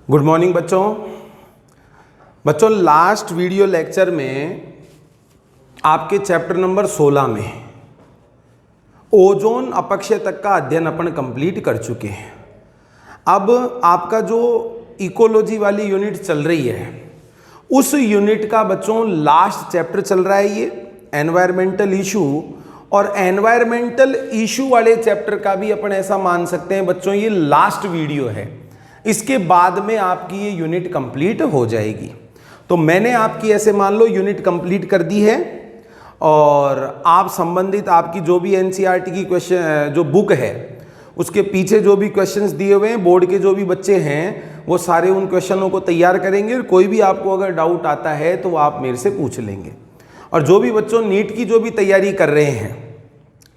Good morning बच्चों last video lecture में आपके चैप्टर नंबर 16 में ओजोन अपक्षय तक का अध्ययन अपन कंप्लीट कर चुके हैं। अब आपका जो इकोलॉजी वाली यूनिट चल रही है उस यूनिट का बच्चों लास्ट चैप्टर चल रहा है ये एनवायरमेंटल इशू, और एनवायरमेंटल इशू वाले चैप्टर का भी अपन ऐसा मान सकते हैं बच्चों ये लास्ट वीडियो है। इसके बाद में आपकी ये यूनिट कंप्लीट हो जाएगी। तो मैंने आपकी ऐसे मान लो यूनिट कंप्लीट कर दी है, और आप संबंधित आपकी जो भी एनसीईआरटी की क्वेश्चन जो बुक है उसके पीछे जो भी क्वेश्चंस दिए हुए हैं, बोर्ड के जो भी बच्चे हैं वो सारे उन क्वेश्चनों को तैयार करेंगे, और कोई भी आपको अगर डाउट आता है तो वो आप मेरे से पूछ लेंगे। और जो भी बच्चों नीट की जो भी तैयारी कर रहे हैं,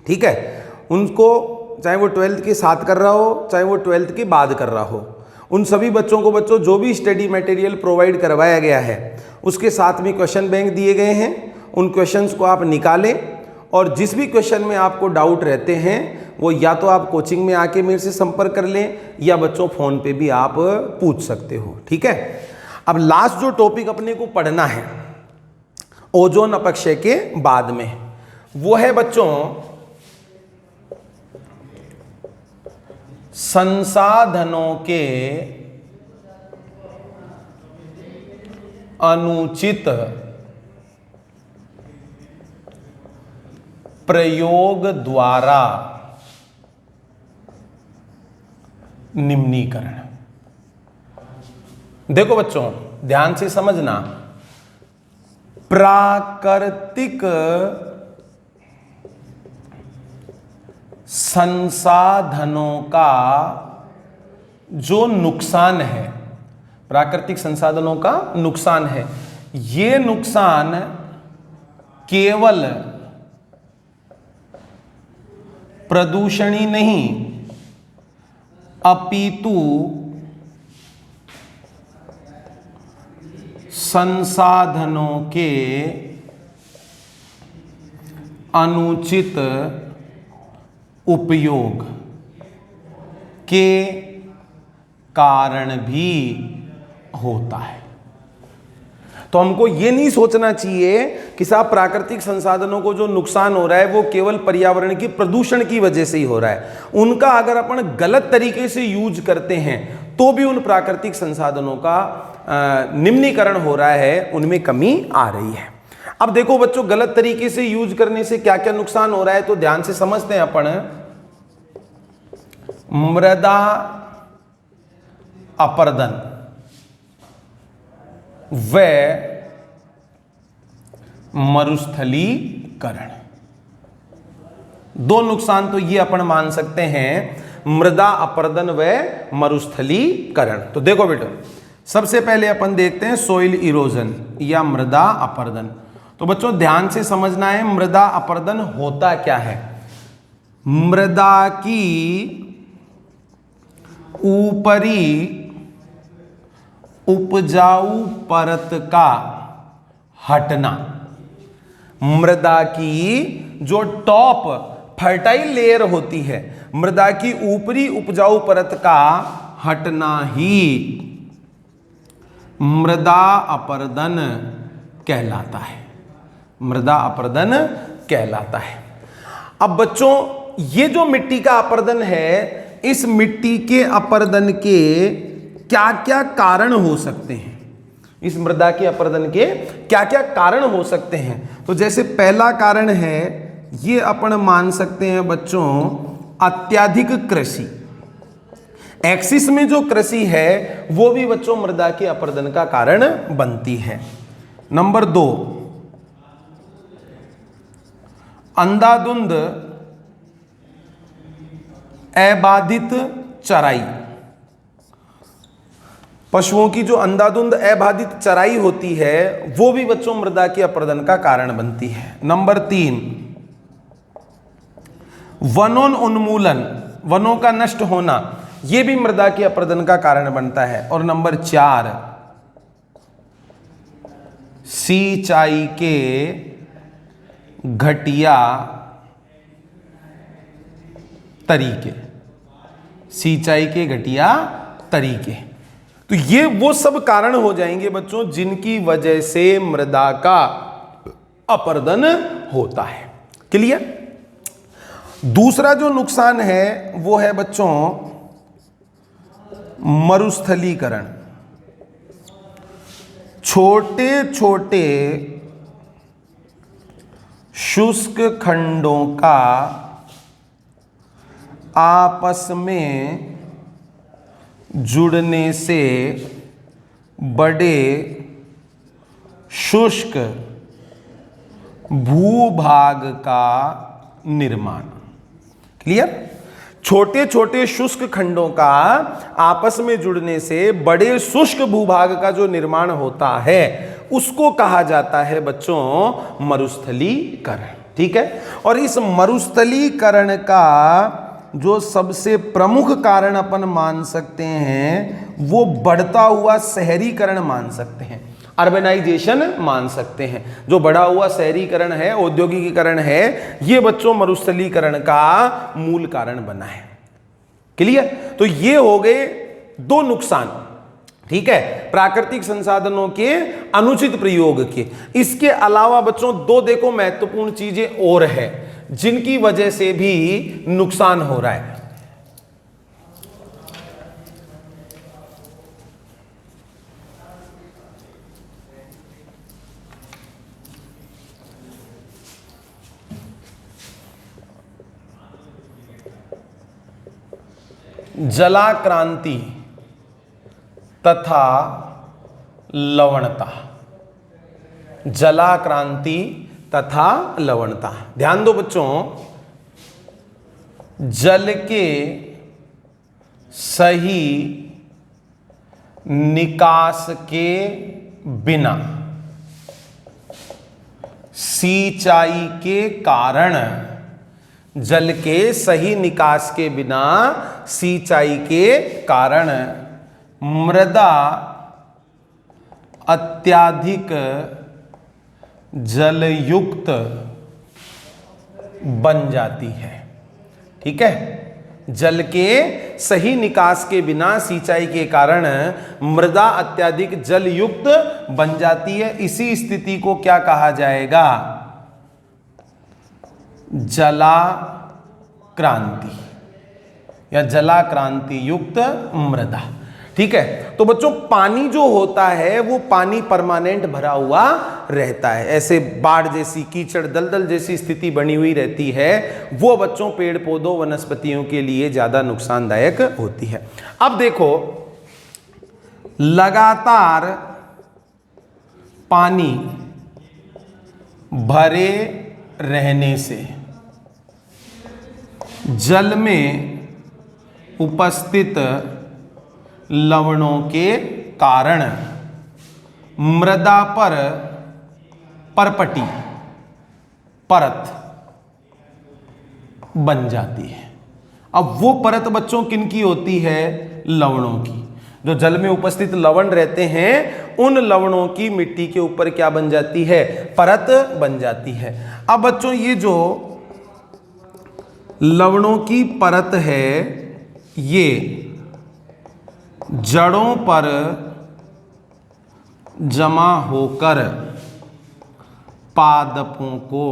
ठीक है, उनको चाहे वो 12th के साथ कर रहा हो चाहे वो 12th के बाद कर रहा हो, उन सभी बच्चों को बच्चों जो भी स्टडी मटेरियल प्रोवाइड करवाया गया है उसके साथ में क्वेश्चन बैंक दिए गए हैं। उन क्वेश्चंस को आप निकालें, और जिस भी क्वेश्चन में आपको डाउट रहते हैं वो या तो आप कोचिंग में आके मेरे से संपर्क कर लें या बच्चों फ़ोन पे भी आप पूछ सकते हो, ठीक है। अब लास्ट जो टॉपिक अपने को पढ़ना है ओजोन अपक्षय के बाद में, वो है बच्चों संसाधनों के अनुचित प्रयोग द्वारा निम्नीकरण। देखो बच्चों ध्यान से समझना, प्राकृतिक संसाधनों का जो नुकसान है, प्राकृतिक संसाधनों का नुकसान है, ये नुकसान केवल प्रदूषण ही नहीं अपितु संसाधनों के अनुचित उपयोग के कारण भी होता है। तो हमको ये नहीं सोचना चाहिए कि साहब प्राकृतिक संसाधनों को जो नुकसान हो रहा है वो केवल पर्यावरण की प्रदूषण की वजह से ही हो रहा है। उनका अगर अपन गलत तरीके से यूज करते हैं तो भी उन प्राकृतिक संसाधनों का निम्नीकरण हो रहा है, उनमें कमी आ रही है। अब देखो बच्चों गलत तरीके से यूज करने से क्या क्या नुकसान हो रहा है तो ध्यान से समझते हैं अपन। मृदा अपरदन व मरुस्थलीकरण, दो नुकसान तो ये अपन मान सकते हैं, मृदा अपरदन व मरुस्थलीकरण। तो देखो बेटा सबसे पहले अपन देखते हैं सोइल इरोजन या मृदा अपरदन। तो बच्चों ध्यान से समझना है मृदा अपरदन होता क्या है। मृदा की ऊपरी उपजाऊ परत का हटना, मृदा की जो टॉप फर्टाइल लेयर होती है, मृदा की ऊपरी उपजाऊ परत का हटना ही मृदा अपरदन कहलाता है, मृदा अपरदन कहलाता है। अब बच्चों ये जो मिट्टी का अपरदन है, इस मिट्टी के अपरदन के क्या क्या कारण हो सकते हैं, इस मृदा के अपरदन के क्या क्या कारण हो सकते हैं। तो जैसे पहला कारण है ये अपन मान सकते हैं बच्चों अत्यधिक कृषि, एक्सिस में जो कृषि है वो भी बच्चों मृदा के अपरदन का कारण बनती है। नंबर 2 अंधाधुंध अबाधित चराई, पशुओं की जो अंधाधुंध अबाधित चराई होती है वो भी बच्चों मृदा के अपरदन का कारण बनती है। नंबर 3 वनोन्मूलन, वनों का नष्ट होना, ये भी मृदा के अपरदन का कारण बनता है। और नंबर 4 सिंचाई के घटिया तरीके, सिंचाई के घटिया तरीके। तो ये वो सब कारण हो जाएंगे बच्चों जिनकी वजह से मृदा का अपरदन होता है। क्लियर। दूसरा जो नुकसान है वो है बच्चों मरुस्थलीकरण। छोटे छोटे शुष्क खंडों का आपस में जुड़ने से बड़े शुष्क भूभाग का निर्माण। क्लियर। छोटे छोटे शुष्क खंडों का आपस में जुड़ने से बड़े शुष्क भूभाग का जो निर्माण होता है उसको कहा जाता है बच्चों मरुस्थलीकरण। ठीक है। और इस मरुस्थलीकरण का जो सबसे प्रमुख कारण अपन मान सकते हैं वो बढ़ता हुआ शहरीकरण मान सकते हैं, अर्बनाइजेशन मान सकते हैं। जो बढ़ा हुआ शहरीकरण है, औद्योगिकीकरण है, ये बच्चों मरुस्थलीकरण का मूल कारण बना है। क्लियर। तो ये हो गए दो नुकसान। ठीक है, प्राकृतिक संसाधनों के अनुचित प्रयोग के। इसके अलावा बच्चों दो देखो महत्वपूर्ण चीजें और है जिनकी वजह से भी नुकसान हो रहा है। जलाक्रांति तथा लवणता। जलाक्रांति तथा लवणता। ध्यान दो बच्चों, जल के सही निकास के बिना सिंचाई के कारण, जल के सही निकास के बिना सिंचाई के कारण मृदा अत्यधिक जलयुक्त बन जाती है। ठीक है। जल के सही निकास के बिना सिंचाई के कारण मृदा अत्यधिक जलयुक्त बन जाती है। इसी स्थिति को क्या कहा जाएगा? जलाक्रांति या जलाक्रांति युक्त मृदा। ठीक है। तो बच्चों पानी जो होता है वो पानी परमानेंट भरा हुआ रहता है, ऐसे बाढ़ जैसी, कीचड़ दलदल जैसी स्थिति बनी हुई रहती है, वो बच्चों पेड़ पौधों वनस्पतियों के लिए ज्यादा नुकसानदायक होती है। अब देखो, लगातार पानी भरे रहने से जल में उपस्थित लवणों के कारण मृदा पर परपटी परत बन जाती है। अब वो परत बच्चों किनकी होती है? लवणों की। जो जल में उपस्थित लवण रहते हैं उन लवणों की मिट्टी के ऊपर क्या बन जाती है? परत बन जाती है। अब बच्चों ये जो लवणों की परत है ये जड़ों पर जमा होकर पादपों को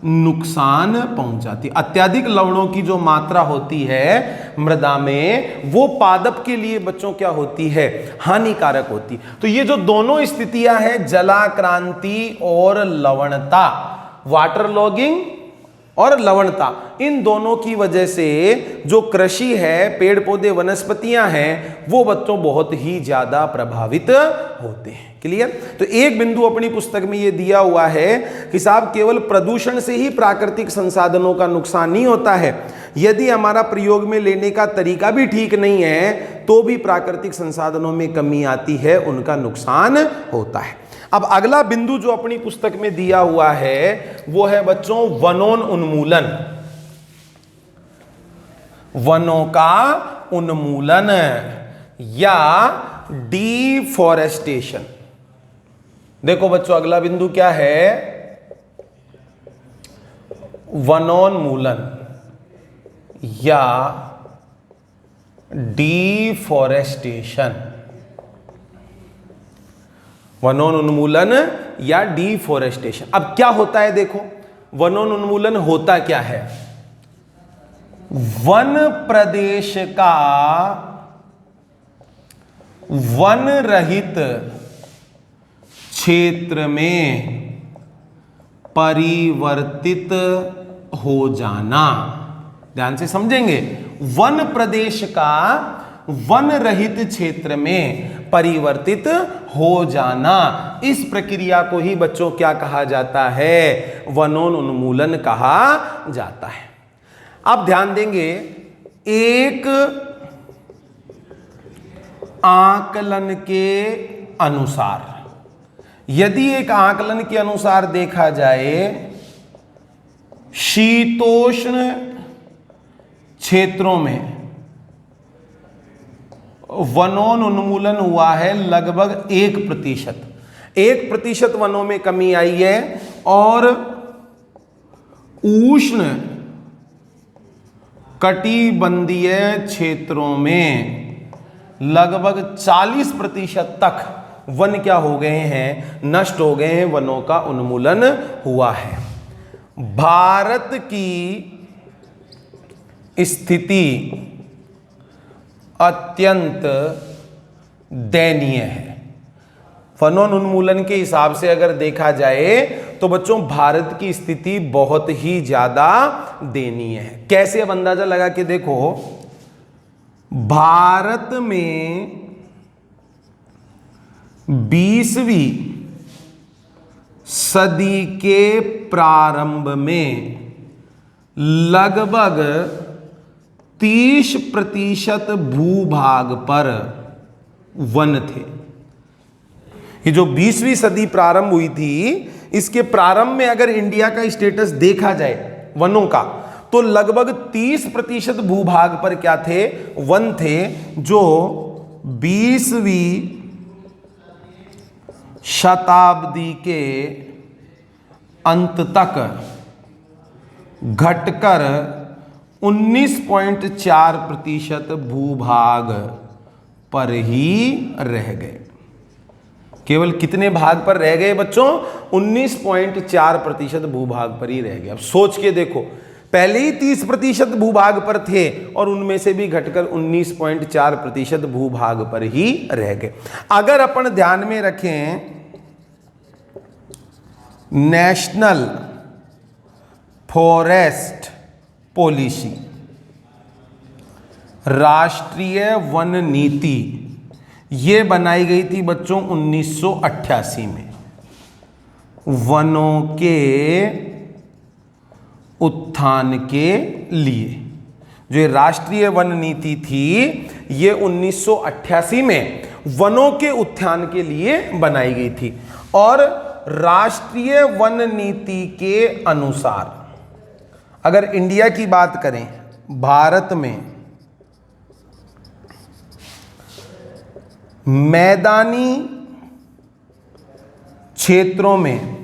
नुकसान पहुंचाती। अत्यधिक लवणों की जो मात्रा होती है मृदा में वो पादप के लिए बच्चों क्या होती है? हानिकारक होती। तो ये जो दोनों स्थितियां हैं, जलाक्रांति और लवणता, वाटर लॉगिंग और लवणता, इन दोनों की वजह से जो कृषि है, पेड़ पौधे वनस्पतियां हैं, वो बच्चों बहुत ही ज्यादा प्रभावित होते हैं। क्लियर। तो एक बिंदु अपनी पुस्तक में ये दिया हुआ है कि साहब केवल प्रदूषण से ही प्राकृतिक संसाधनों का नुकसान नहीं होता है, यदि हमारा प्रयोग में लेने का तरीका भी ठीक नहीं है तो भी प्राकृतिक संसाधनों में कमी आती है, उनका नुकसान होता है। अब अगला बिंदु जो अपनी पुस्तक में दिया हुआ है वो है बच्चों वनोन उन्मूलन। वनों का उन्मूलन या डिफॉरेस्टेशन। देखो बच्चों अगला बिंदु क्या है? वनोन्मूलन या डिफॉरेस्टेशन। वनोन्मूलन या डिफोरेस्टेशन। अब क्या होता है देखो, वनोन्मूलन होता क्या है? वन प्रदेश का वन रहित क्षेत्र में परिवर्तित हो जाना। ध्यान से समझेंगे, वन प्रदेश का वन रहित क्षेत्र में परिवर्तित हो जाना, इस प्रक्रिया को ही बच्चों क्या कहा जाता है? वनोन्मूलन कहा जाता है। अब ध्यान देंगे, एक आकलन के अनुसार, यदि एक आकलन के अनुसार देखा जाए, शीतोष्ण क्षेत्रों में वनोन्मूलन हुआ है लगभग 1%। 1% वनों में कमी आई है और उष्ण कटिबंधीय क्षेत्रों में लगभग 40% तक वन क्या हो गए हैं? नष्ट हो गए हैं, वनों का उन्मूलन हुआ है। भारत की स्थिति अत्यंत दयनीय है। वनोन्मूलन के हिसाब से अगर देखा जाए तो बच्चों भारत की स्थिति बहुत ही ज्यादा दयनीय है। कैसे? अब अंदाजा लगा के देखो, भारत में 20वीं सदी के प्रारंभ में लगभग 30% भूभाग पर वन थे। ये जो 20वीं सदी प्रारंभ हुई थी, इसके प्रारंभ में अगर इंडिया का स्टेटस देखा जाए वनों का, तो लगभग 30% भूभाग पर क्या थे? वन थे, जो 20वीं शताब्दी के अंत तक घटकर 19.4% भूभाग पर ही रह गए। केवल कितने भाग पर रह गए बच्चों? 19.4% भूभाग पर ही रह गए। अब सोच के देखो, पहले ही 30% भूभाग पर थे और उनमें से भी घटकर 19.4% भूभाग पर ही रह गए। अगर अपन ध्यान में रखें, नेशनल फॉरेस्ट पॉलिसी, राष्ट्रीय वन नीति, ये बनाई गई थी बच्चों 1988 में। वनों के उत्थान के लिए जो ये राष्ट्रीय वन नीति थी, ये 1988 में वनों के उत्थान के लिए बनाई गई थी। और राष्ट्रीय वन नीति के अनुसार अगर इंडिया की बात करें, भारत में मैदानी क्षेत्रों में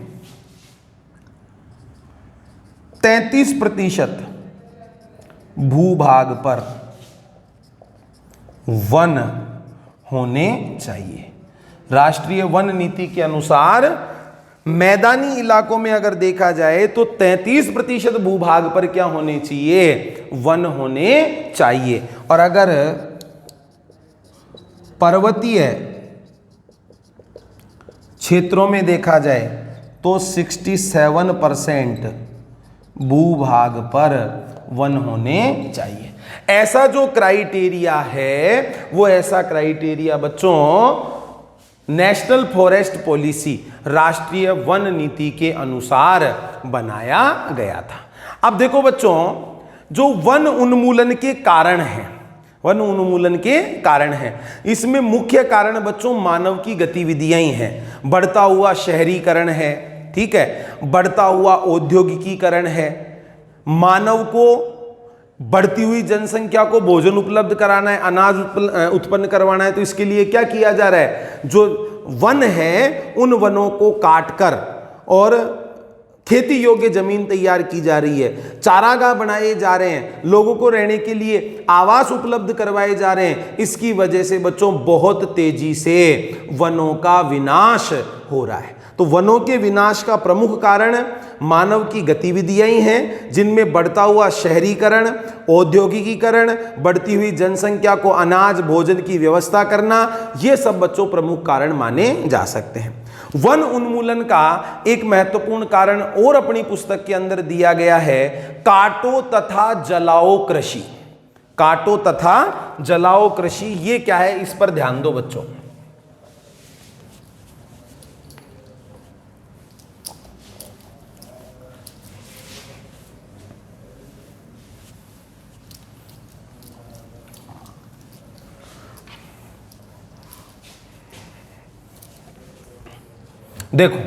33% भूभाग पर वन होने चाहिए। राष्ट्रीय वन नीति के अनुसार मैदानी इलाकों में अगर देखा जाए तो 33% भूभाग पर क्या होने चाहिए? वन होने चाहिए। और अगर पर्वतीय क्षेत्रों में देखा जाए तो 67% भूभाग पर वन होने चाहिए। ऐसा जो क्राइटेरिया है, वो ऐसा क्राइटेरिया बच्चों नेशनल फॉरेस्ट पॉलिसी, राष्ट्रीय वन नीति के अनुसार बनाया गया था। अब देखो बच्चों, जो वन उन्मूलन के कारण हैं, वन उन्मूलन के कारण हैं, इसमें मुख्य कारण बच्चों मानव की गतिविधियां ही हैं। बढ़ता हुआ शहरीकरण है, ठीक है, बढ़ता हुआ औद्योगिकीकरण है, मानव को बढ़ती हुई जनसंख्या को भोजन उपलब्ध कराना है, अनाज उत्पन्न करवाना है, तो इसके लिए क्या किया जा रहा है? जो वन है उन वनों को काटकर और खेती योग्य जमीन तैयार की जा रही है, चारागाह बनाए जा रहे हैं, लोगों को रहने के लिए आवास उपलब्ध करवाए जा रहे हैं। इसकी वजह से बच्चों बहुत तेजी से वनों का विनाश हो रहा है। तो वनों के विनाश का प्रमुख कारण मानव की गतिविधियां ही हैं, जिनमें बढ़ता हुआ शहरीकरण, औद्योगिकीकरण, बढ़ती हुई जनसंख्या को अनाज भोजन की व्यवस्था करना, ये सब बच्चों प्रमुख कारण माने जा सकते हैं। वन उन्मूलन का एक महत्वपूर्ण कारण और अपनी पुस्तक के अंदर दिया गया है, काटो तथा जलाओ कृषि। काटो तथा जलाओ कृषि, ये क्या है, इस पर ध्यान दो बच्चों। देखो,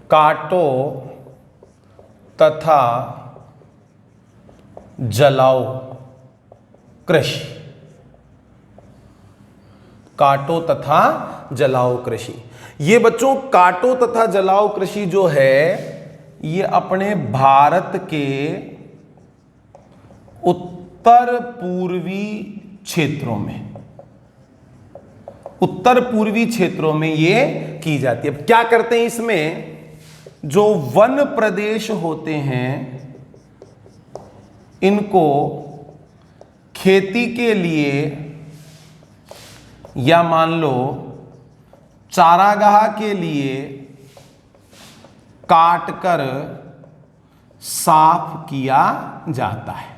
काटो तथा जलाओ कृषि। काटो तथा जलाओ कृषि, ये बच्चों काटो तथा जलाओ कृषि जो है, ये अपने भारत के उत्तर पूर्वी क्षेत्रों में, उत्तर पूर्वी क्षेत्रों में ये की जाती है। क्या करते हैं इसमें, जो वन प्रदेश होते हैं इनको खेती के लिए या मान लो चारागाह के लिए काटकर साफ किया जाता है।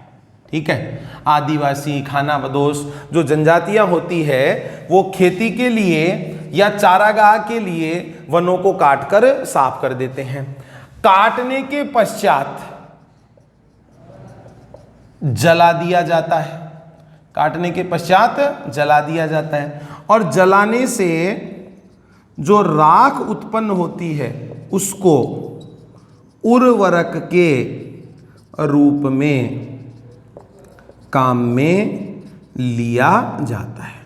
ठीक है, आदिवासी, खानाबदोश जो जनजातियां होती है वो खेती के लिए या चारागाह के लिए वनों को काटकर साफ कर देते हैं। काटने के पश्चात जला दिया जाता है, काटने के पश्चात जला दिया जाता है, और जलाने से जो राख उत्पन्न होती है उसको उर्वरक के रूप में काम में लिया जाता है।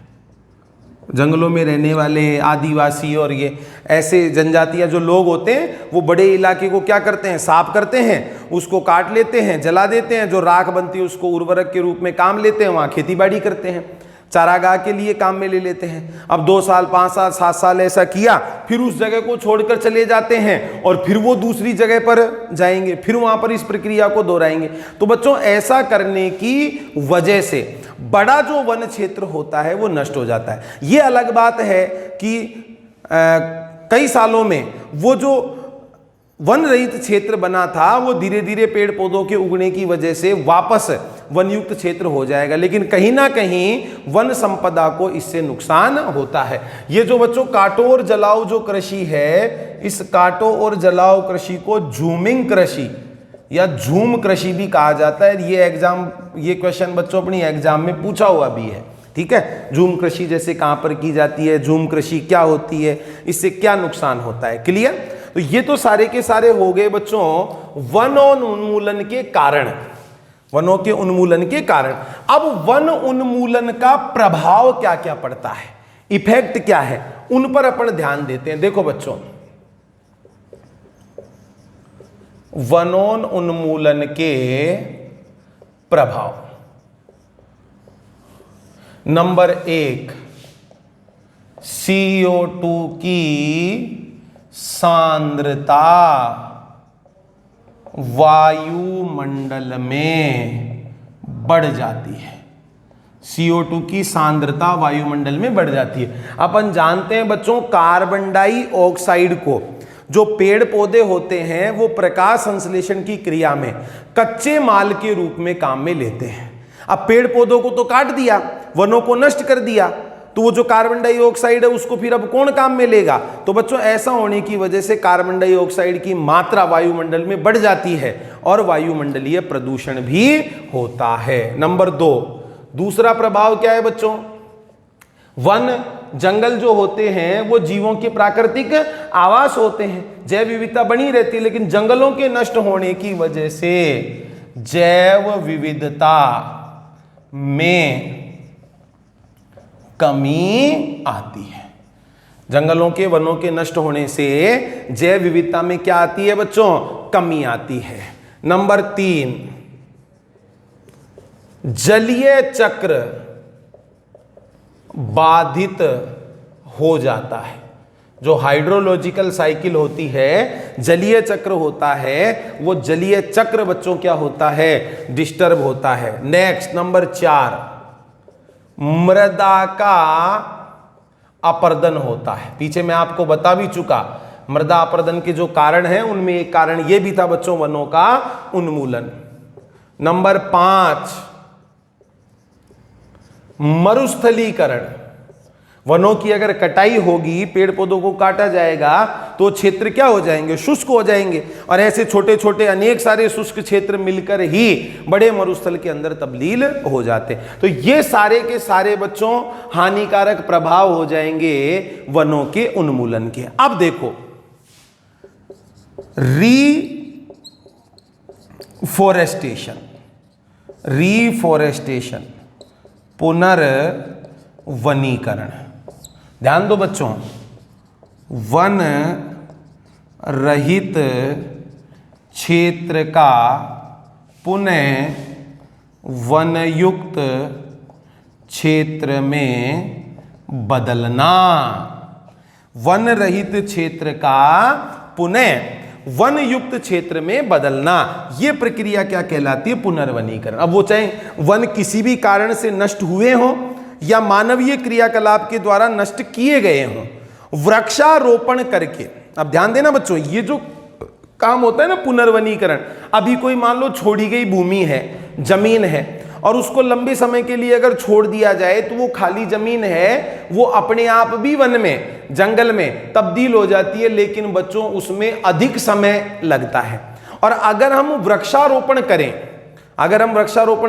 जंगलों में रहने वाले आदिवासी और ये ऐसे जनजातियां जो लोग होते हैं, वो बड़े इलाके को क्या करते हैं, साफ करते हैं, उसको काट लेते हैं, जला देते हैं, जो राख बनती है उसको उर्वरक के रूप में काम लेते हैं, वहाँ खेती बाड़ी करते हैं, चारागाह के लिए काम में ले लेते हैं। अब 2 साल 5 साल 7 साल ऐसा किया, फिर उस जगह को छोड़कर चले जाते हैं और फिर वो दूसरी जगह पर जाएंगे, फिर वहां पर इस प्रक्रिया को दोहराएंगे। तो बच्चों ऐसा करने की वजह से बड़ा जो वन क्षेत्र होता है वो नष्ट हो जाता है। ये अलग बात है कि कई सालों में वो जो वन रहित क्षेत्र बना था वो धीरे धीरे पेड़ पौधों के उगने की वजह से वापस वनयुक्त क्षेत्र हो जाएगा, लेकिन कहीं ना कहीं वन संपदा को इससे नुकसान होता है। ये जो बच्चों काटो और जलाओ जो कृषि है, इस काटो और जलाओ कृषि को झूमिंग कृषि या झूम कृषि भी कहा जाता है। ये क्वेश्चन बच्चों अपनी एग्जाम में पूछा हुआ भी है। ठीक है, झूम कृषि जैसे कहां पर की जाती है, झूम कृषि क्या होती है, इससे क्या नुकसान होता है, क्लियर। तो ये तो सारे के सारे हो गए बच्चों वन उन्मूलन के कारण, वनों के उन्मूलन के कारण। अब वन उन्मूलन का प्रभाव क्या क्या पड़ता है, इफेक्ट क्या है, उन पर अपन ध्यान देते हैं। देखो बच्चों, वनोन उन्मूलन के प्रभाव, नंबर 1, CO2 की सांद्रता वायुमंडल में बढ़ जाती है। CO2 की सांद्रता वायुमंडल में बढ़ जाती है। अपन जानते हैं बच्चों, कार्बन डाइऑक्साइड को जो पेड़ पौधे होते हैं वो प्रकाश संश्लेषण की क्रिया में कच्चे माल के रूप में काम में लेते हैं। अब पेड़ पौधों को तो काट दिया, वनों को नष्ट कर दिया, तो वो जो कार्बन डाइऑक्साइड है उसको फिर अब कौन काम में लेगा। तो बच्चों ऐसा होने की वजह से कार्बन डाइऑक्साइड की मात्रा वायुमंडल में बढ़ जाती है और वायुमंडलीय प्रदूषण भी होता है। नंबर 2, दूसरा प्रभाव क्या है बच्चों, वन जंगल जो होते हैं वो जीवों के प्राकृतिक आवास होते हैं, जैव विविधता बनी रहती है, लेकिन जंगलों के नष्ट होने की वजह से जैव विविधता में कमी आती है। जंगलों के वनों के नष्ट होने से जैव विविधता में क्या आती है बच्चों? कमी आती है। नंबर 3, जलीय चक्र बाधित हो जाता है। जो हाइड्रोलॉजिकल साइकिल होती है, जलीय चक्र होता है, वो जलीय चक्र बच्चों क्या होता है? डिस्टर्ब होता है। नेक्स्ट नंबर 4, मृदा का अपरदन होता है। पीछे मैं आपको बता भी चुका, मृदा अपरदन के जो कारण हैं उनमें एक कारण ये भी था बच्चों, वनों का उन्मूलन। नंबर 5, मरुस्थलीकरण। वनों की अगर कटाई होगी, पेड़ पौधों को काटा जाएगा तो क्षेत्र क्या हो जाएंगे? शुष्क हो जाएंगे। और ऐसे छोटे छोटे अनेक सारे शुष्क क्षेत्र मिलकर ही बड़े मरुस्थल के अंदर तब्दील हो जाते। तो ये सारे के सारे बच्चों हानिकारक प्रभाव हो जाएंगे वनों के उन्मूलन के। अब देखो, रीफॉरेस्टेशन, पुनर्वनीकरण। ध्यान दो बच्चों, वन रहित क्षेत्र का पुनः वनयुक्त क्षेत्र में बदलना। वन रहित क्षेत्र का पुनः वन युक्त क्षेत्र में बदलना, यह प्रक्रिया क्या कहलाती है? पुनर्वनीकरण। अब वो चाहे वन किसी भी कारण से नष्ट हुए हों या मानवीय क्रियाकलाप के द्वारा नष्ट किए गए हों, वृक्षारोपण करके। अब ध्यान देना बच्चों, ये जो काम होता है ना पुनर्वनीकरण, अभी कोई मान लो छोड़ी गई भूमि है, जमीन है, और उसको लंबे समय के लिए अगर छोड़ दिया जाए तो वो खाली जमीन है, वो अपने आप भी वन में, जंगल में तब्दील हो जाती है, लेकिन बच्चों उसमें अधिक समय लगता है। और अगर हम वृक्षारोपण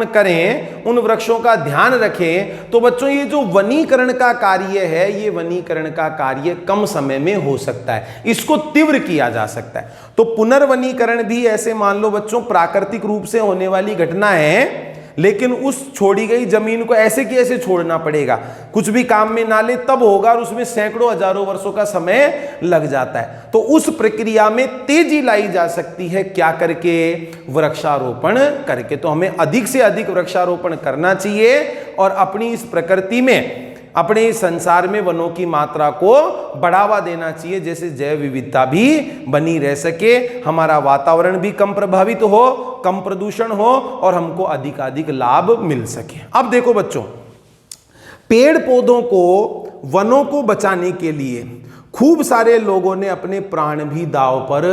करें, उन वृक्षों का ध्यान रखें, तो बच्चों ये जो वनीकरण का कार्य है, ये वनीकरण का कार्य कम समय में हो सकता है, इसको तीव्र किया जा सकता है। तो पुनर्वनीकरण भी ऐसे मान लो बच्चों प्राकृतिक रूप से होने वाली घटना है, लेकिन उस छोड़ी गई जमीन को ऐसे की ऐसे छोड़ना पड़ेगा, कुछ भी काम में ना ले तब होगा, और उसमें सैकड़ों हजारों वर्षों का समय लग जाता है। तो उस प्रक्रिया में तेजी लाई जा सकती है, क्या करके? वृक्षारोपण करके। तो हमें अधिक से अधिक वृक्षारोपण करना चाहिए और अपनी इस प्रकृति में, अपने इस संसार में वनों की मात्रा को बढ़ावा देना चाहिए, जैसे जैव विविधता भी बनी रह सके, हमारा वातावरण भी कम प्रभावित हो, कम प्रदूषण हो और हमको अधिकाधिक लाभ मिल सके। अब देखो बच्चों, पेड़ पौधों को, वनों को बचाने के लिए खूब सारे लोगों ने अपने प्राण भी दांव पर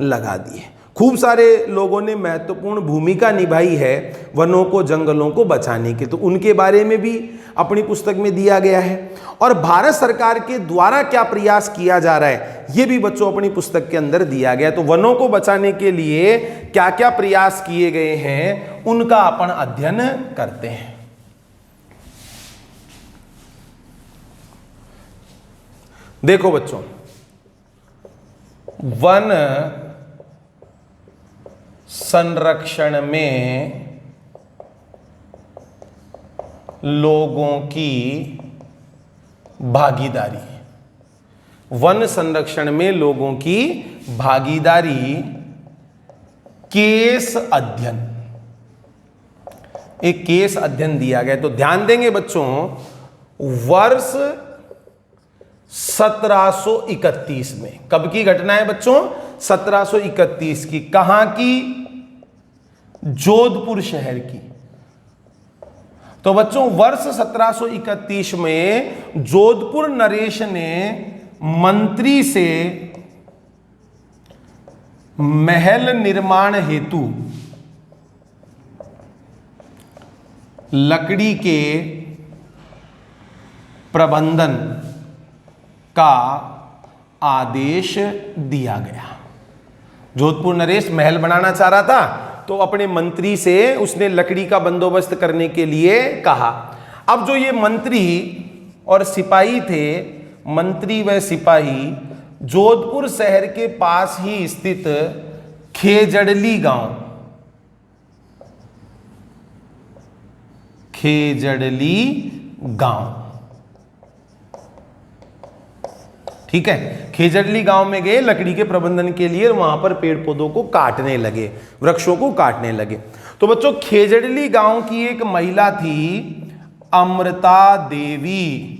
लगा दिए। खूब सारे लोगों ने महत्वपूर्ण भूमिका निभाई है वनों को, जंगलों को बचाने की, तो उनके बारे में भी अपनी पुस्तक में दिया गया है। और भारत सरकार के द्वारा क्या प्रयास किया जा रहा है, यह भी बच्चों अपनी पुस्तक के अंदर दिया गया। तो वनों को बचाने के लिए क्या क्या प्रयास किए गए हैं, उनका अपन अध्ययन करते हैं। देखो बच्चों, वन संरक्षण में लोगों की भागीदारी, वन संरक्षण में लोगों की भागीदारी, केस अध्ययन, एक केस अध्ययन दिया गया। तो ध्यान देंगे बच्चों, वर्ष 1731 में, कब की घटना है बच्चों? 1731 की। कहां की? जोधपुर शहर की। तो बच्चों वर्ष 1731 में जोधपुर नरेश ने मंत्री से महल निर्माण हेतु लकड़ी के प्रबंधन का आदेश दिया गया। जोधपुर नरेश महल बनाना चाह रहा था, तो अपने मंत्री से उसने लकड़ी का बंदोबस्त करने के लिए कहा। अब जो ये मंत्री और सिपाही थे, मंत्री व सिपाही जोधपुर शहर के पास ही स्थित खेजड़ली गांव, खेजड़ली गांव ठीक है, खेजड़ली गांव में गए लकड़ी के प्रबंधन के लिए, वहां पर पेड़ पौधों को काटने लगे, वृक्षों को काटने लगे। तो बच्चों खेजड़ली गांव की एक महिला थी अमृता देवी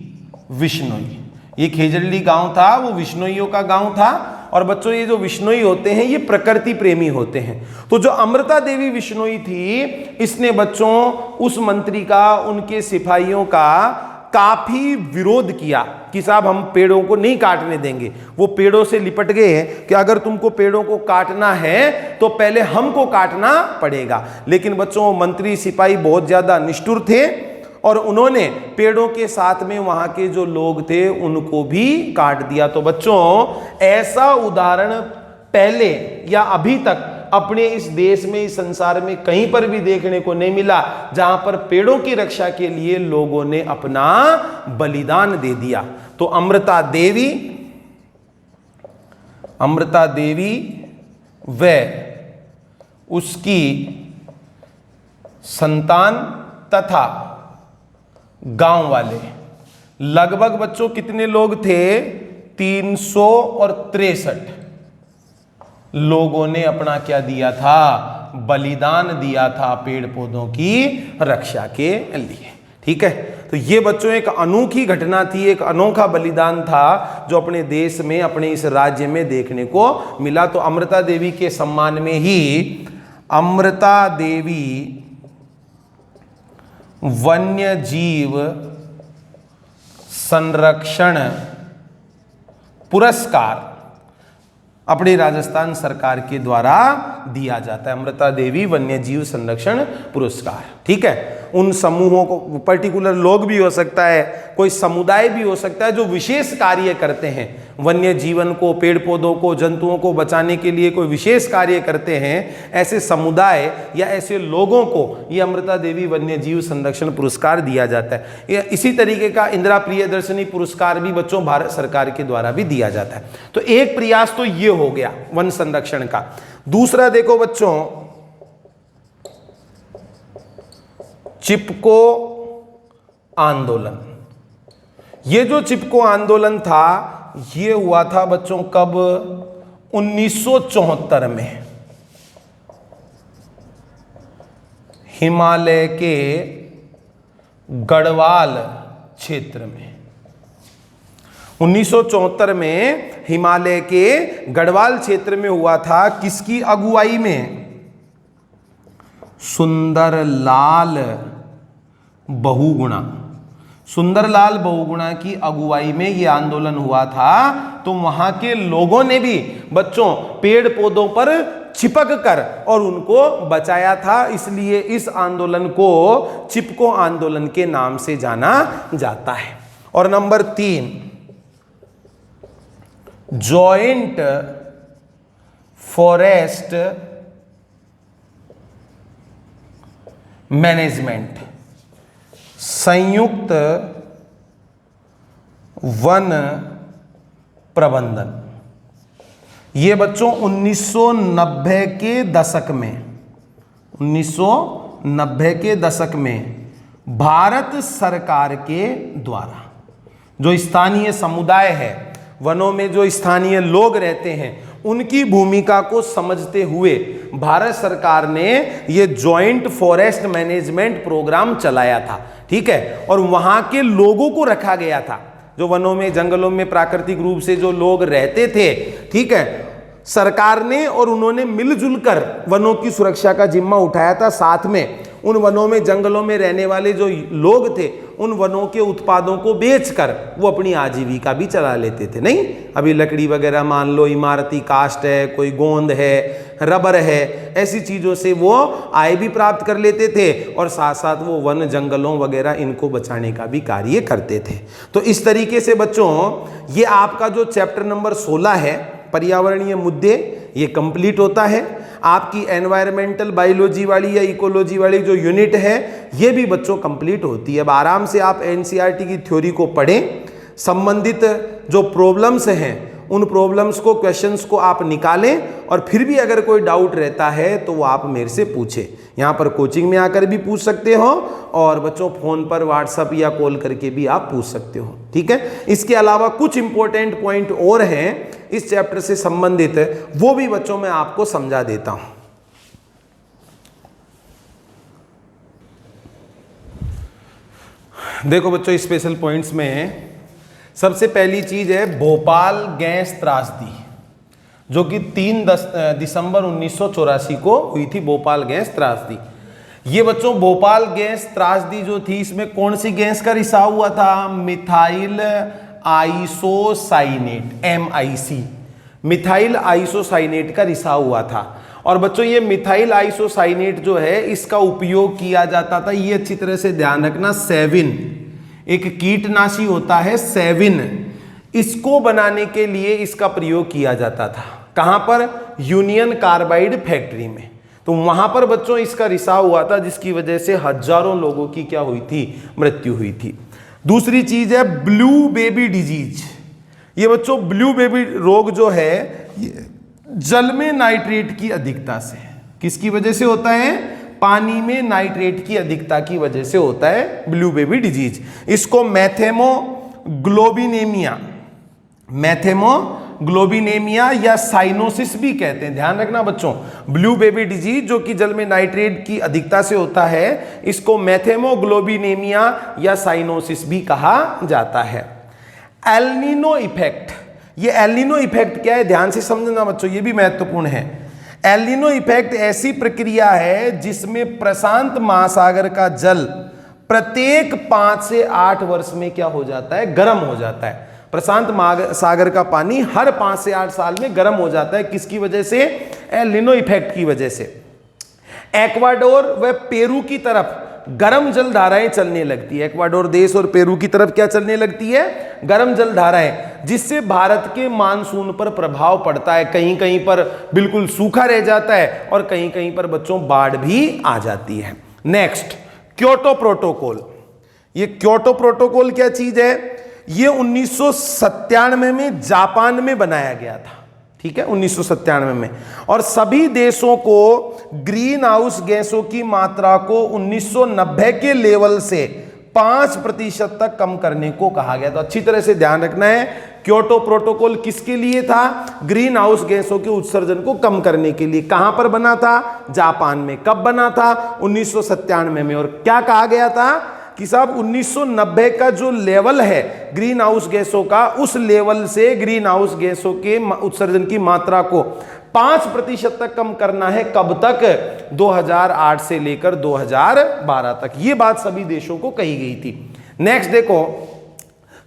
विश्नोई। ये खेजड़ली गांव था, वो विश्नोइयों का गांव था। और बच्चों ये जो विश्नोई होते हैं ये प्रकृति प्रेमी होते हैं। तो जो अमृता देवी विश्नोई थी, इसने बच्चों उस मंत्री का, उनके सिपाहियों का काफी विरोध किया कि साहब हम पेड़ों को नहीं काटने देंगे। वो पेड़ों से लिपट गए हैं कि अगर तुमको पेड़ों को काटना है तो पहले हमको काटना पड़ेगा। लेकिन बच्चों मंत्री सिपाही बहुत ज्यादा निष्ठुर थे और उन्होंने पेड़ों के साथ में वहां के जो लोग थे उनको भी काट दिया। तो बच्चों ऐसा उदाहरण पहले या अभी तक अपने इस देश में, इस संसार में कहीं पर भी देखने को नहीं मिला जहां पर पेड़ों की रक्षा के लिए लोगों ने अपना बलिदान दे दिया। तो अमृता देवी व उसकी संतान तथा गांव वाले लगभग बच्चों कितने लोग थे? 363 लोगों ने अपना क्या दिया था? बलिदान दिया था पेड़ पौधों की रक्षा के लिए। ठीक है, तो ये बच्चों एक अनोखी घटना थी, एक अनोखा बलिदान था जो अपने देश में, अपने इस राज्य में देखने को मिला। तो अमृता देवी के सम्मान में ही अमृता देवी वन्य जीव संरक्षण पुरस्कार अपनी राजस्थान सरकार के द्वारा दिया जाता है। अमृता देवी वन्य जीव संरक्षण पुरस्कार। ठीक है, उन समूहों को, पर्टिकुलर लोग भी हो सकता है, कोई समुदाय भी हो सकता है जो विशेष कार्य करते हैं, वन्य जीवन को, पेड़ पौधों को, जंतुओं को बचाने के लिए कोई विशेष कार्य करते हैं, ऐसे समुदाय या ऐसे लोगों को ये अमृता देवी वन्य जीव संरक्षण पुरस्कार दिया जाता है। इसी तरीके का इंदिरा प्रियदर्शनी पुरस्कार भी बच्चों भारत सरकार के द्वारा भी दिया जाता है। तो एक प्रयास तो ये हो गया वन संरक्षण का। दूसरा देखो बच्चों, चिपको आंदोलन। ये जो चिपको आंदोलन था ये हुआ था बच्चों कब? 1974 में हिमालय के गढ़वाल क्षेत्र में। 1974 में हिमालय के गढ़वाल क्षेत्र में हुआ था। किसकी अगुवाई में? सुंदरलाल बहुगुणा। सुंदरलाल बहुगुणा की अगुवाई में यह आंदोलन हुआ था। तो वहां के लोगों ने भी बच्चों पेड़ पौधों पर चिपक कर और उनको बचाया था, इसलिए इस आंदोलन को चिपको आंदोलन के नाम से जाना जाता है। और नंबर 3, जॉइंट फॉरेस्ट मैनेजमेंट, संयुक्त वन प्रबंधन। ये बच्चों 1990 के दशक में, 1990 के दशक में भारत सरकार के द्वारा जो स्थानीय समुदाय है, वनों में जो स्थानीय लोग रहते हैं, उनकी भूमिका को समझते हुए भारत सरकार ने ये जॉइंट फॉरेस्ट मैनेजमेंट प्रोग्राम चलाया था। ठीक है, और वहां के लोगों को रखा गया था जो वनों में, जंगलों में प्राकृतिक रूप से जो लोग रहते थे। ठीक है, सरकार ने और उन्होंने मिलजुल कर वनों की सुरक्षा का जिम्मा उठाया था। साथ में उन वनों में, जंगलों में रहने वाले जो लोग थे, उन वनों के उत्पादों को बेचकर वो अपनी आजीविका भी चला लेते थे। नहीं, अभी लकड़ी वगैरह मान लो, इमारती काष्ठ है, कोई गोंद है, रबर है, ऐसी चीज़ों से वो आय भी प्राप्त कर लेते थे और साथ साथ वो वन, जंगलों वगैरह इनको बचाने का भी कार्य करते थे। तो इस तरीके से बच्चों ये आपका जो चैप्टर नंबर 16 है, पर्यावरणीय मुद्दे, ये कंप्लीट होता है। आपकी एनवायरमेंटल बायोलॉजी वाली या इकोलॉजी वाली जो यूनिट है ये भी बच्चों कंप्लीट होती है। अब आराम से आप एनसीईआरटी की थ्योरी को पढ़ें, संबंधित जो प्रॉब्लम्स हैं उन प्रॉब्लम्स को, क्वेश्चंस को आप निकालें और फिर भी अगर कोई डाउट रहता है तो वो आप मेरे से पूछें। यहाँ पर कोचिंग में आकर भी पूछ सकते हो और बच्चों फ़ोन पर व्हाट्सअप या कॉल करके भी आप पूछ सकते हो, ठीक है। इसके अलावा कुछ इंपॉर्टेंट पॉइंट और हैं इस चैप्टर से संबंधित, वो भी बच्चों मैं आपको समझा देता हूँ। देखो बच्चों, स्पेशल पॉइंट्स में सबसे पहली चीज है भोपाल गैस त्रासदी, जो कि 3 दिसंबर 1984 को हुई थी भोपाल गैस त्रासदी। ये बच्चों भोपाल गैस त्रासदी जो थी, इसमें कौन सी गैस का रिसाव हुआ था? Methyl isocyanate, MIC, methyl isocyanate का रिसाव हुआ था। और बच्चों ये मिथाइल आइसोसाइनेट जो है इसका उपयोग किया जाता था, ये अच्छी तरह से ध्यान रखना, सेविन, एक कीटनाशी होता है सेविन, इसको बनाने के लिए इसका प्रयोग किया जाता था। कहां पर? यूनियन कार्बाइड फैक्ट्री में। तो वहां पर बच्चों इसका रिसाव हुआ था, जिसकी वजह से हजारों लोगों की क्या हुई थी? मृत्यु हुई थी। दूसरी चीज है ब्लू बेबी डिजीज। ये बच्चों ब्लू बेबी रोग जो है ये जल में नाइट्रेट की अधिकता से, किसकी वजह से होता है? पानी में नाइट्रेट की अधिकता की वजह से होता है ब्लू बेबी डिजीज। इसको मैथेमोग्लोबिनेमिया या साइनोसिस भी कहते हैं, ध्यान रखना बच्चों। ब्लू बेबी डिजीज जो कि जल में नाइट्रेट की अधिकता से होता है, इसको मैथेमोग्लोबिनेमिया या साइनोसिस भी कहा जाता है। एल्निनो इफेक्ट, ये एल्निनो इफेक्ट क्या है? ध्यान से समझना बच्चों, ये भी महत्वपूर्ण है। एल्निनो इफेक्ट ऐसी प्रक्रिया है जिसमें प्रशांत महासागर का जल प्रत्येक 5 से 8 वर्ष में क्या हो जाता है? गर्म हो जाता है। प्रशांत महासागर का पानी हर 5 से 8 साल में गर्म हो जाता है, किसकी वजह से? एल्निनो इफेक्ट की वजह से। एक्वाडोर व पेरू की तरफ गर्म जल धाराएं चलने लगती है। एक्वाडोर देश और पेरू की तरफ क्या चलने लगती है? गर्म जल धाराएं, जिससे भारत के मानसून पर प्रभाव पड़ता है। कहीं कहीं पर बिल्कुल सूखा रह जाता है और कहीं कहीं पर बच्चों बाढ़ भी आ जाती है। Next, Kyoto protocol. ये क्योटो प्रोटोकॉल क्या चीज है? ये 1997 में जापान में बनाया गया था, ठीक है, 1997 में। और सभी देशों को ग्रीन हाउस गैसों की मात्रा को 1990 के लेवल से 5% तक कम करने को कहा गया। तो अच्छी तरह से ध्यान रखना है, क्योटो प्रोटोकॉल किसके लिए था? ग्रीन हाउस गैसों के उत्सर्जन को कम करने के लिए। कहां पर बना था? जापान में। कब बना था? 1997 में। और क्या कहा गया था कि साहब 1990 का जो लेवल है ग्रीन हाउस गैसों का, उस लेवल से ग्रीन हाउस गैसों के उत्सर्जन की मात्रा को 5% तक कम करना है। कब तक? 2008 से लेकर 2012 तक। ये बात सभी देशों को कही गई थी। नेक्स्ट देखो,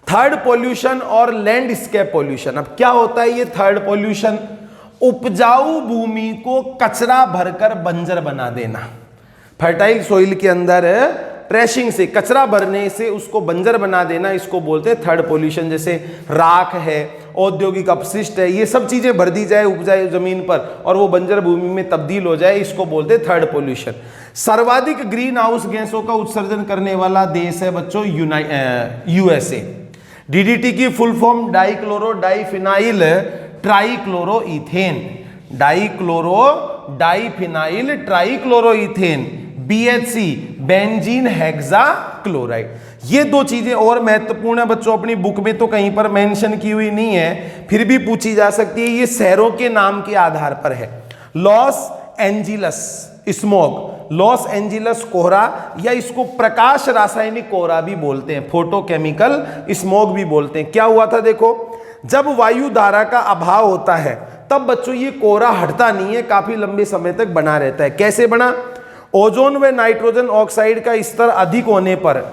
थर्ड पॉल्यूशन और लैंडस्केप पॉल्यूशन। अब क्या होता है ये थर्ड पॉल्यूशन? उपजाऊ भूमि को कचरा भरकर बंजर बना देना। फर्टाइल सॉइल के अंदर ट्रैशिंग से, कचरा भरने से उसको बंजर बना देना, इसको बोलते हैं थर्ड पॉल्यूशन। जैसे राख है, औद्योगिक अपशिष्ट है, ये सब चीजें भर दी जाए उपजाऊ जमीन पर और वो बंजर भूमि में तब्दील हो जाए, इसको बोलते हैं थर्ड पॉल्यूशन। सर्वाधिक ग्रीन हाउस गैसों का उत्सर्जन करने वाला देश है बच्चों USA। DDT की full form dichloro diphenyl trichloroethane, diphenyl trichloroethane, BHC benzene hexachloride. ये दो चीजें और महत्वपूर्ण है बच्चों, अपनी बुक में तो कहीं पर मेंशन की हुई नहीं है, फिर भी पूछी जा सकती है। ये शहरों के नाम के आधार पर है। Los Angeles smog, Los Angeles कोहरा, या इसको प्रकाश रासायनिक कोहरा भी बोलते हैं, फोटोकेमिकल स्मॉग भी बोलते हैं। क्या हुआ था देखो, जब वायु धारा का अभाव होता है तब बच्चों ये कोहरा हटता नहीं है, काफी लंबे समय तक बना रहता है। कैसे बना? ओजोन व नाइट्रोजन ऑक्साइड का स्तर अधिक होने पर,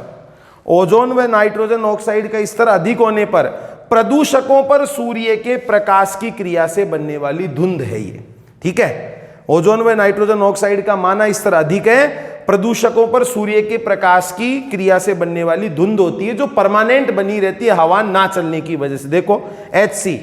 ओजोन व नाइट्रोजन ऑक्साइड का स्तर अधिक होने पर प्रदूषकों पर सूर्य के प्रकाश की क्रिया से बनने वाली धुंध है ये, ठीक है। ओजोन व नाइट्रोजन ऑक्साइड का माना स्तर अधिक है, प्रदूषकों पर सूर्य के प्रकाश की क्रिया से बनने वाली धुंध होती है, जो परमानेंट बनी रहती है हवा ना चलने की वजह से। देखो HC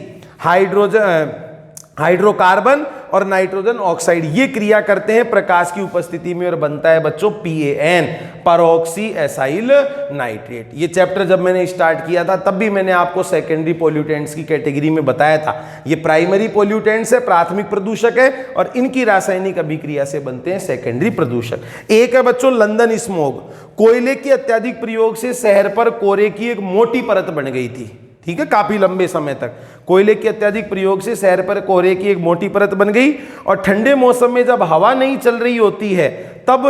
हाइड्रोकार्बन और नाइट्रोजन ऑक्साइड ये क्रिया करते हैं प्रकाश की उपस्थिति में और बनता है बच्चों PaN, परऑक्सी एसाइल नाइट्रेट। ये चैप्टर जब मैंने स्टार्ट किया था तब भी मैंने आपको सेकेंडरी पोल्यूटेंट्स की कैटेगरी में बताया था। ये प्राइमरी पोल्यूटेंट्स है, प्राथमिक प्रदूषक है, और इनकी रासायनिक अभिक्रिया से बनते हैं सेकेंडरी प्रदूषक। एक है बच्चों लंदन स्मोग। कोयले के अत्यधिक प्रयोग से शहर पर कोहरे की एक मोटी परत बन गई थी, ठीक है, काफी लंबे समय तक कोयले के अत्यधिक प्रयोग से शहर पर कोहरे की एक मोटी परत बन गई। और ठंडे मौसम में जब हवा नहीं चल रही होती है तब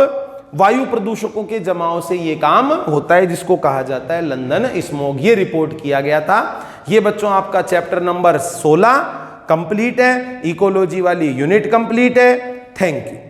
वायु प्रदूषकों के जमाव से ये काम होता है, जिसको कहा जाता है लंदन स्मोग। ये रिपोर्ट किया गया था। ये बच्चों आपका चैप्टर नंबर 16 कंप्लीट है, इकोलॉजी वाली यूनिट कंप्लीट है। Thank you.